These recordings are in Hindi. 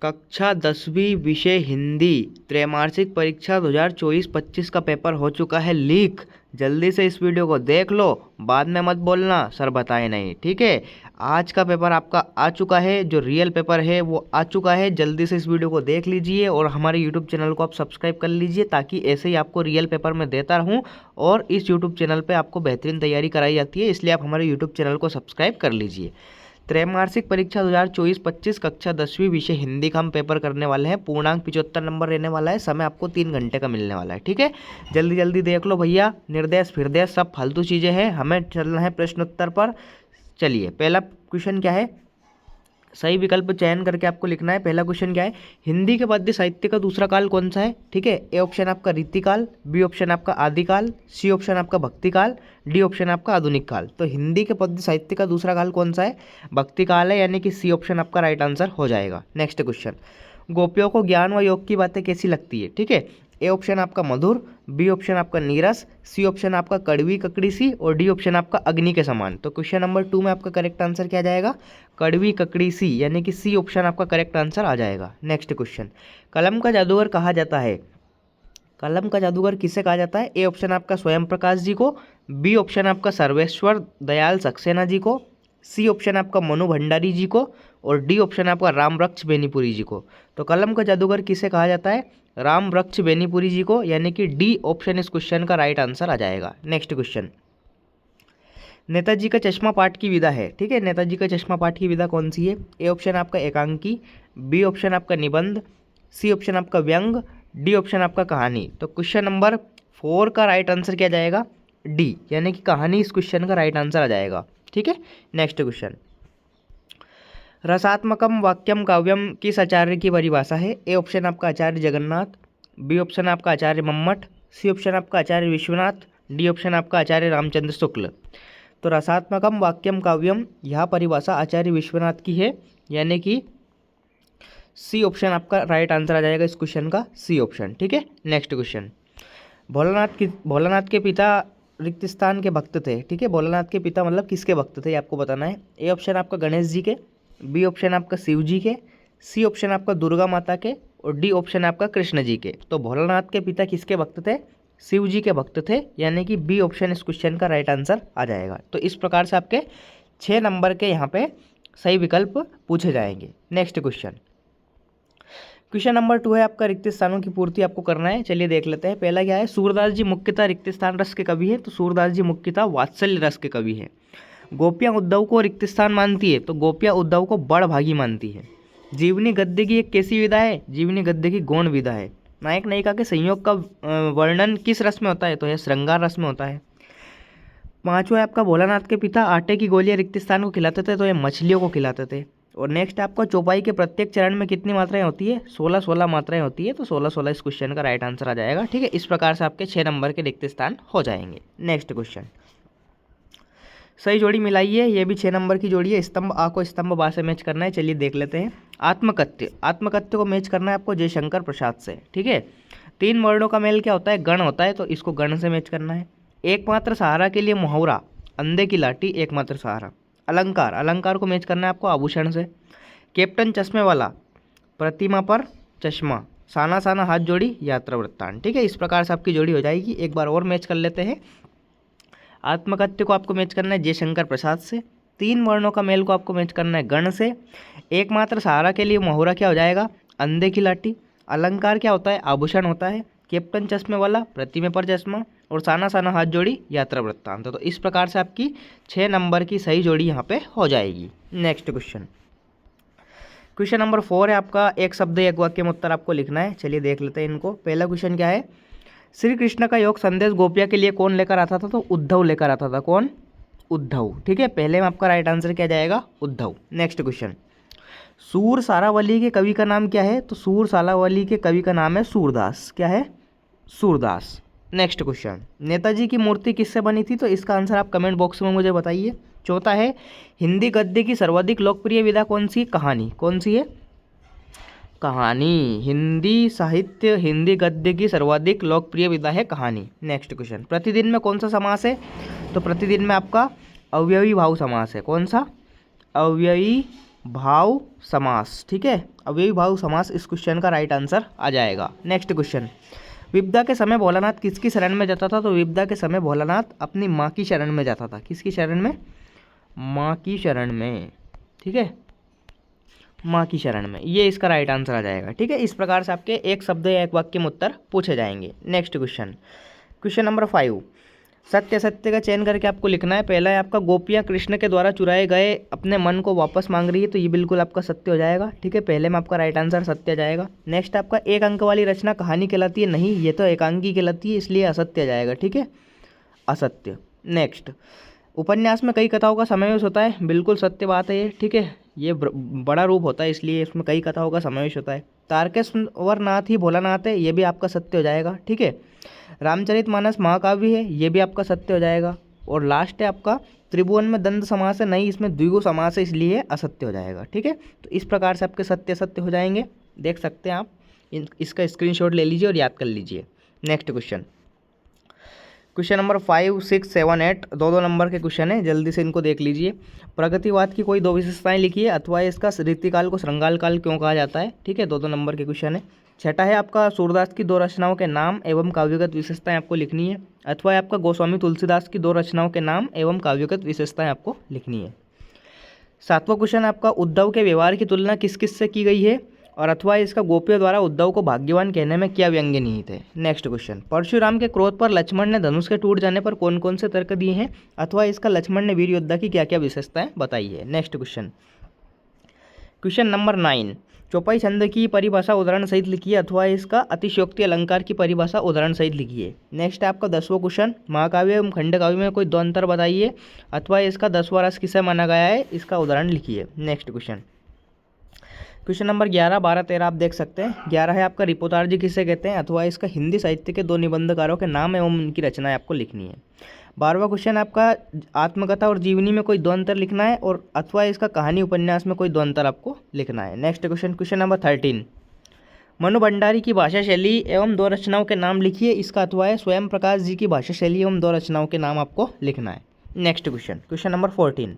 कक्षा 10वीं विषय हिंदी त्रैमासिक परीक्षा 2024-25 का पेपर हो चुका है लीक। जल्दी से इस वीडियो को देख लो, बाद में मत बोलना सर बताए नहीं, ठीक है। आज का पेपर आपका आ चुका है, जो रियल पेपर है वो आ चुका है। जल्दी से इस वीडियो को देख लीजिए और हमारे यूट्यूब चैनल को आप सब्सक्राइब कर लीजिए, ताकि ऐसे ही आपको रियल पेपर में देता रहूं। और इस यूट्यूब चैनल पे आपको बेहतरीन तैयारी कराई जाती है, इसलिए आप हमारे यूट्यूब चैनल को सब्सक्राइब कर लीजिए। त्रैमासिक परीक्षा 2024-25 कक्षा 10वीं विषय हिंदी का हम पेपर करने वाले हैं। पूर्णांक 75 नंबर रहने वाला है। समय आपको 3 घंटे का मिलने वाला है, ठीक है। जल्दी जल्दी देख लो भैया, निर्देश फिरदेश सब फालतू चीज़ें हैं, हमें चलना है प्रश्नोत्तर पर। चलिए, पहला क्वेश्चन क्या है, सही विकल्प चयन करके आपको लिखना है। पहला क्वेश्चन क्या है, हिंदी के पद्य साहित्य का दूसरा काल कौन सा है, ठीक है। ए ऑप्शन आपका रीतिकाल, बी ऑप्शन आपका आदिकाल, सी ऑप्शन आपका भक्तिकाल, डी ऑप्शन आपका आधुनिक काल। तो हिंदी के पद्य साहित्य का दूसरा काल कौन सा है, भक्तिकाल है, यानी कि सी ऑप्शन आपका राइट आंसर हो जाएगा। नेक्स्ट क्वेश्चन, गोपियों को ज्ञान व योग की बातें कैसी लगती है, ठीक है। ए ऑप्शन आपका मधुर, बी ऑप्शन आपका नीरस, सी ऑप्शन आपका कड़वी ककड़ी सी और डी ऑप्शन आपका अग्नि के समान। तो क्वेश्चन नंबर 2 में आपका करेक्ट आंसर क्या जाएगा, कड़वी ककड़ी सी, यानी कि सी ऑप्शन आपका करेक्ट आंसर आ जाएगा। नेक्स्ट क्वेश्चन, कलम का जादूगर कहा जाता है, कलम का जादूगर किसे कहा जाता है। ए ऑप्शन आपका स्वयं प्रकाश जी को, बी ऑप्शन आपका सर्वेश्वर दयाल सक्सेना जी को, सी ऑप्शन आपका मनु भंडारी जी को और डी ऑप्शन आपका राम वृक्ष बेनीपुरी जी को। तो कलम का जादूगर किसे कहा जाता है, राम वृक्ष बेनीपुरी जी को, यानी कि डी ऑप्शन इस क्वेश्चन का राइट आंसर आ जाएगा। नेक्स्ट क्वेश्चन, नेताजी का चश्मा पाठ की विधा है, ठीक है। नेताजी का चश्मा पाठ की विधा कौन सी है। ए ऑप्शन आपका एकांकी, बी ऑप्शन आपका निबंध, सी ऑप्शन आपका व्यंग, डी ऑप्शन आपका कहानी। तो क्वेश्चन नंबर 4 का राइट आंसर क्या जाएगा, डी, यानी कि कहानी इस क्वेश्चन का राइट आंसर आ जाएगा, ठीक है। नेक्स्ट क्वेश्चन, रसात्मकम वाक्यम काव्यम किस आचार्य की परिभाषा है। ए ऑप्शन आपका आचार्य जगन्नाथ, बी ऑप्शन आपका आचार्य मम्मट, सी ऑप्शन आपका आचार्य विश्वनाथ, डी ऑप्शन आपका आचार्य रामचंद्र शुक्ल। तो रसात्मकम वाक्यम काव्यम यह परिभाषा आचार्य विश्वनाथ की है, यानी कि सी ऑप्शन आपका राइट आंसर आ जाएगा इस क्वेश्चन का, सी ऑप्शन, ठीक है। नेक्स्ट क्वेश्चन, भोलानाथ के पिता रिक्त स्थान के भक्त थे, ठीक है। भोलानाथ के पिता मतलब किसके भक्त थे, ये आपको बताना है। ए ऑप्शन आपका गणेश जी के, बी ऑप्शन आपका शिव जी के, सी ऑप्शन आपका दुर्गा माता के और डी ऑप्शन आपका कृष्ण जी के। तो भोलानाथ के पिता किसके भक्त थे, शिव जी के भक्त थे, यानी कि बी ऑप्शन इस क्वेश्चन का राइट आंसर आ जाएगा। तो इस प्रकार से आपके 6 नंबर के यहाँ पे सही विकल्प पूछे जाएंगे। नेक्स्ट क्वेश्चन, क्वेश्चन नंबर 2 है आपका रिक्त स्थानों की पूर्ति आपको करना है। चलिए देख लेते हैं। पहला क्या है, सूरदास जी मुख्यतः रिक्त स्थान रस के कवि है, तो सूरदास जी मुख्यतः वात्सल्य रस के कवि है। गोपियाँ उद्धव को रिक्त स्थान मानती है, तो गोपियाँ उद्धव को बड़भागी मानती है। जीवनी गद्य की एक कैसी विधा है, जीवनी गद्य की गौण विधा है। नायक नायिका के संयोग का वर्णन किस रस में होता है, तो यह श्रृंगार रस में होता है। 5वां है आपका भोलानाथ के पिता आटे की गोलियां रिक्त स्थान को खिलाते थे, तो यह मछलियों को खिलाते थे। और नेक्स्ट आपका चौपाई के प्रत्येक चरण में कितनी मात्राएं होती है, 16 मात्राएं होती है, तो 16 इस क्वेश्चन का राइट आंसर आ जाएगा, ठीक है। इस प्रकार से आपके 6 नंबर के रिक्त स्थान हो जाएंगे। नेक्स्ट क्वेश्चन, सही जोड़ी मिलाइए, ये भी 6 नंबर की जोड़ी है। स्तंभ आ को स्तंभ बा से मैच करना है। चलिए देख लेते हैं। आत्मकथ्य, आत्मकथ्य को मैच करना है आपको जयशंकर प्रसाद से, ठीक है। 3 वर्णों का मेल क्या होता है, गण होता है, तो इसको गण से मैच करना है। एकमात्र सहारा के लिए मुहावरा, अंधे की लाठी एकमात्र सहारा। अलंकार, अलंकार को मैच करना है आपको आभूषण से। कैप्टन चश्मे वाला, प्रतिमा पर चश्मा, साना साना हाथ जोड़ी यात्रा वृत्तांत, ठीक है। इस प्रकार से आपकी जोड़ी हो जाएगी। एक बार और मैच कर लेते हैं। आत्मकथ्य को आपको मैच करना है जयशंकर प्रसाद से। 3 वर्णों का मेल को आपको मैच करना है गण से। एकमात्र सहारा के लिए मुहावरा क्या हो जाएगा, अंधे की लाठी। अलंकार क्या होता है, आभूषण होता है। कैप्टन चश्मे वाला, प्रतिमा पर चश्मा और साना साना हाथ जोड़ी यात्रा वृत्तांत। तो इस प्रकार से आपकी 6 नंबर की सही जोड़ी यहाँ पे हो जाएगी। नेक्स्ट क्वेश्चन, क्वेश्चन नंबर 4 है आपका एक शब्द एक वाक्य में उत्तर आपको लिखना है। चलिए देख लेते हैं इनको। पहला क्वेश्चन क्या है, श्री कृष्ण का योग संदेश गोपिया के लिए कौन लेकर आता था, तो उद्धव लेकर आता था। कौन, उद्धव, ठीक है। पहले में आपका राइट आंसर क्या जाएगा, उद्धव। नेक्स्ट क्वेश्चन, सूर सारावली के कवि का नाम क्या है, तो सूर सारावली के कवि का नाम है सूरदास। क्या है, सूरदास। नेक्स्ट क्वेश्चन, नेताजी की मूर्ति किससे बनी थी, तो इसका आंसर आप कमेंट बॉक्स में मुझे बताइए। चौथा है, हिंदी गद्य की सर्वाधिक लोकप्रिय विधा कौन सी, कहानी। कौन सी है, कहानी। हिंदी साहित्य, हिंदी गद्य की सर्वाधिक लोकप्रिय विधा है कहानी। नेक्स्ट क्वेश्चन, प्रतिदिन में कौन सा समास है, तो प्रतिदिन में आपका अव्ययी भाव समास है। कौन सा, अव्ययी भाव समास, ठीक है, अव्ययी भाव समास इस क्वेश्चन का राइट आंसर आ जाएगा। नेक्स्ट क्वेश्चन, विपदा के समय भोलानाथ किसकी शरण में जाता था? तो विपदा के समय भोलानाथ अपनी माँ की शरण में जाता था। किसकी शरण में? माँ की शरण में, ठीक है, माँ की शरण में, ये इसका राइट आंसर आ जाएगा। ठीक है, इस प्रकार से आपके एक शब्द या एक वाक्य में उत्तर पूछे जाएंगे। नेक्स्ट क्वेश्चन, क्वेश्चन नंबर 5, सत्य सत्य का चयन करके आपको लिखना है। पहला है आपका, गोपियाँ कृष्ण के द्वारा चुराए गए अपने मन को वापस मांग रही है, तो ये बिल्कुल आपका सत्य हो जाएगा। ठीक है, पहले में आपका राइट आंसर सत्य आ जाएगा। नेक्स्ट आपका, एक अंक वाली रचना कहानी कहलाती है? नहीं, ये तो एकांकी कहलाती है, इसलिए असत्य आ जाएगा। ठीक है, असत्य। नेक्स्ट, उपन्यास में कई कथाओं का समावेश होता है? बिल्कुल सत्य बात है ये। ठीक है, ये बड़ा रूप होता है, इसलिए इसमें कई कथाओं का समावेश होता है। तारकेश्वर नाथ ही भोलानाथ है, ये भी आपका सत्य हो जाएगा। ठीक है, रामचरितमानस महाकाव्य है, ये भी आपका सत्य हो जाएगा। और लास्ट है आपका, त्रिभुवन में द्वंद्व समास है? नहीं, इसमें द्विगु समास है, इसलिए असत्य हो जाएगा। ठीक है, तो इस प्रकार से आपके सत्य सत्य हो जाएंगे, देख सकते हैं आप। इसका स्क्रीनशॉट ले लीजिए और याद कर लीजिए। नेक्स्ट क्वेश्चन, क्वेश्चन नंबर 5, 6, 7, 8 दो नंबर के क्वेश्चन है, जल्दी से इनको देख लीजिए। प्रगतिवाद की कोई दो विशेषताएं लिखिए, अथवा इसका रीतिकाल को श्रृंगाल काल क्यों कहा जाता है? ठीक है, दो नंबर के क्वेश्चन है। छठा है आपका, सूरदास की दो रचनाओं के नाम एवं काव्यगत विशेषताएं आपको लिखनी है, अथवा आपका गोस्वामी तुलसीदास की दो रचनाओं के नाम एवं काव्यगत विशेषताएं आपको लिखनी है। सातवां क्वेश्चन आपका, उद्धव के व्यवहार की तुलना किस किस से की गई है, और अथवा इसका गोपियों द्वारा उद्धव को भाग्यवान कहने में क्या व्यंग्य निहित है। नेक्स्ट क्वेश्चन, परशुराम के क्रोध पर लक्ष्मण ने धनुष के टूट जाने पर कौन कौन से तर्क दिए हैं, अथवा इसका लक्ष्मण ने वीर योद्धा की क्या क्या विशेषताएं बताई है। नेक्स्ट क्वेश्चन, क्वेश्चन नंबर 9, चौपाई छंद की परिभाषा उदाहरण सहित लिखिए, अथवा इसका अतिशयोक्ति अलंकार की परिभाषा उदाहरण सहित लिखिए। नेक्स्ट है आपका 10वां क्वेश्चन, महाकाव्य एवं खंडकाव्य में कोई दो अंतर बताइए, अथवा इसका 10वां रस किसे माना गया है, इसका उदाहरण लिखिए। नेक्स्ट क्वेश्चन, क्वेश्चन नंबर 11, 12, 13 आप देख सकते हैं। 11 है आपका, रिपोर्टार्जी किसे कहते हैं, अथवा इसका हिंदी साहित्य के दो निबंधकारों के नाम एवं उनकी रचनाएं आपको लिखनी है। 12वां क्वेश्चन आपका, आत्मकथा और जीवनी में कोई दो अंतर लिखना है, और अथवा इसका कहानी उपन्यास में कोई दो अंतर आपको लिखना है। Next question, question number 13, Manu Bhandari की भाषा शैली एवं दो रचनाओं के नाम लिखिए, इसका अथवा है स्वयं प्रकाश जी की भाषा शैली एवं दो रचनाओं के नाम आपको लिखना है। नेक्स्ट क्वेश्चन, क्वेश्चन नंबर 14,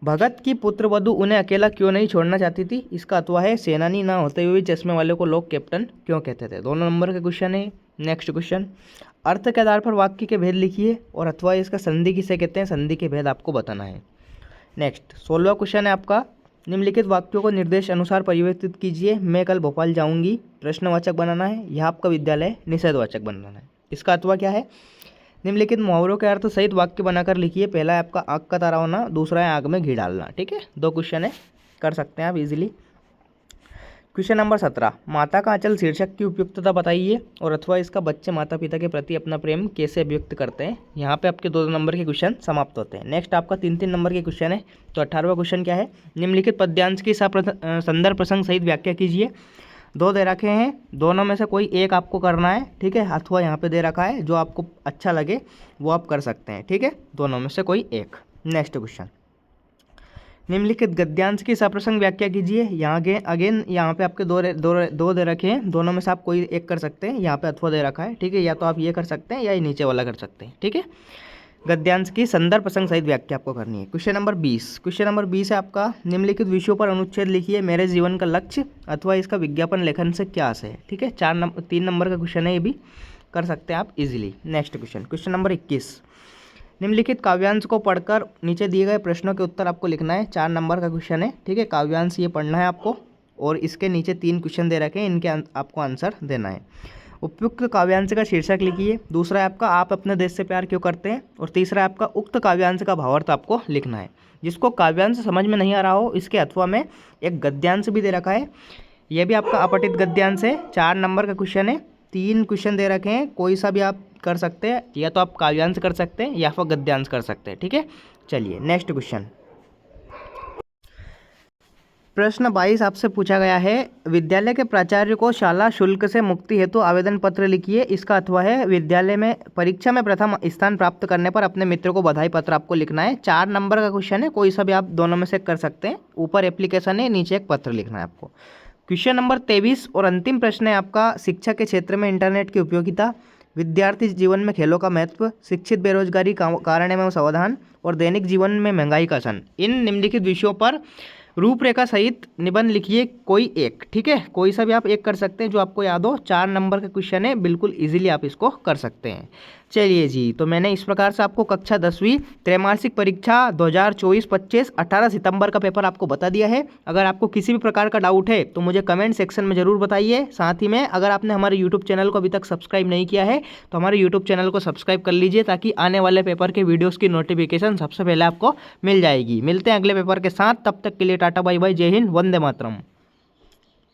भगत की पुत्रवधु उन्हें अकेला क्यों नहीं छोड़ना चाहती थी, इसका अथवा है सेनानी ना होते हुए चश्मे वाले को लोग कैप्टन क्यों कहते थे। दोनों नंबर के क्वेश्चन है। नेक्स्ट क्वेश्चन, अर्थ के आधार पर वाक्य के भेद लिखिए, और अथवा इसका संधि किसे कहते हैं, संधि के भेद आपको बताना है। नेक्स्ट 16वां क्वेश्चन है आपका, निम्नलिखित वाक्यों को निर्देश अनुसार परिवर्तित कीजिए। मैं कल भोपाल जाऊंगी, प्रश्नवाचक बनाना है, यह आपका विद्यालय निषेधवाचक बनाना है। इसका अथवा क्या है, निम्नलिखित मुहावरों के अर्थ सहित वाक्य बनाकर लिखिए। पहला है आपका, आग का तारा होना, दूसरा है आग में घी डालना। ठीक है, दो क्वेश्चन है, कर सकते हैं आप इजीली। क्वेश्चन नंबर 17, माता का आंचल शीर्षक की उपयुक्तता बताइए, और अथवा इसका बच्चे माता पिता के प्रति अपना प्रेम कैसे अभिव्यक्त करते हैं। यहाँ पे आपके दो नंबर के क्वेश्चन समाप्त होते हैं। नेक्स्ट आपका 3-3 नंबर के क्वेश्चन है। तो 18वां क्वेश्चन क्या है, निम्नलिखित पद्यांश की संदर्भ प्रसंग सहित व्याख्या कीजिए। दो दे रखे हैं, दोनों में से कोई एक आपको करना है। ठीक है, अथवा यहाँ पे दे रखा है, जो आपको अच्छा लगे वो आप कर सकते हैं। ठीक है, दोनों में से कोई एक। नेक्स्ट क्वेश्चन, निम्नलिखित गद्यांश की सप्रसंग व्याख्या कीजिए। यहाँ अगेन यहाँ पे आपके दो दे रखे हैं, दोनों में से आप कोई एक कर सकते हैं। यहाँ पे अथवा दे रखा है। ठीक है, या तो आप ये कर सकते हैं या ये नीचे वाला कर सकते हैं। ठीक है, गद्यांश की संदर्भ प्रसंग सहित व्याख्या आपको करनी है। क्वेश्चन नंबर 20, क्वेश्चन नंबर 20 है आपका, निम्नलिखित विषयों पर अनुच्छेद लिखिए। मेरे जीवन का लक्ष्य, अथवा इसका विज्ञापन लेखन से क्या आशय है। ठीक है, 3 नंबर का क्वेश्चन है, ये भी कर सकते हैं आप easily. Next question, question number 21, निम्नलिखित काव्यांश को पढ़कर नीचे दिए गए प्रश्नों के उत्तर आपको लिखना है। 4 नंबर का क्वेश्चन है। ठीक है, काव्यांश ये पढ़ना है आपको, और इसके नीचे 3 क्वेश्चन दे रखे हैं, इनके आपको आंसर देना है। उपयुक्त काव्यांश का शीर्षक लिखिए। दूसरा है आपका, आप अपने देश से प्यार क्यों करते हैं, और तीसरा है आपका, उक्त काव्यांश का भावार्थ आपको लिखना है। जिसको काव्यांश समझ में नहीं आ रहा हो, इसके अथवा में एक गद्यांश भी दे रखा है, यह भी आपका अपठित गद्यांश है। 4 नंबर का क्वेश्चन है, 3 क्वेश्चन दे रखे हैं, कोई सा भी आप कर सकते हैं, या तो आप काव्यांश कर सकते हैं या फिर गद्यांश कर सकते हैं। ठीक है, चलिए नेक्स्ट क्वेश्चन, प्रश्न 22 आपसे पूछा गया है, विद्यालय के प्राचार्य को शाला शुल्क से मुक्ति हेतु आवेदन पत्र लिखिए। इसका अथवा है, विद्यालय में परीक्षा में प्रथम स्थान प्राप्त करने पर अपने मित्र को बधाई पत्र आपको लिखना है। 4 नंबर का क्वेश्चन है, कोई सा भी आप दोनों में से कर सकते हैं। ऊपर एप्लीकेशन है, नीचे एक पत्र लिखना है आपको। क्वेश्चन नंबर 23 और अंतिम प्रश्न है आपका, शिक्षा के क्षेत्र में इंटरनेट की उपयोगिता। विद्यार्थी जीवन में खेलों का महत्व, शिक्षित बेरोजगारी कारण एवं समाधान और दैनिक जीवन में महंगाई का सन। इन निम्नलिखित विषयों पर रूपरेखा सहित निबंध लिखिए कोई एक। ठीक है, कोई सा भी आप एक कर सकते हैं जो आपको याद हो। 4 नंबर का क्वेश्चन है, बिल्कुल इजीली आप इसको कर सकते हैं। चलिए जी, तो मैंने इस प्रकार से आपको कक्षा 10वीं त्रैमासिक परीक्षा 2024-25 18 सितंबर का पेपर आपको बता दिया है। अगर आपको किसी भी प्रकार का डाउट है तो मुझे कमेंट सेक्शन में ज़रूर बताइए। साथ ही में अगर आपने हमारे यूट्यूब चैनल को अभी तक सब्सक्राइब नहीं किया है तो हमारे यूट्यूब चैनल को सब्सक्राइब कर लीजिए, ताकि आने वाले पेपर के वीडियोज़ की नोटिफिकेशन सबसे पहले आपको मिल जाएगी। मिलते हैं अगले पेपर के साथ, तब तक के लिए टाटा बाय बाय, जय हिंद, वंदे मातरम।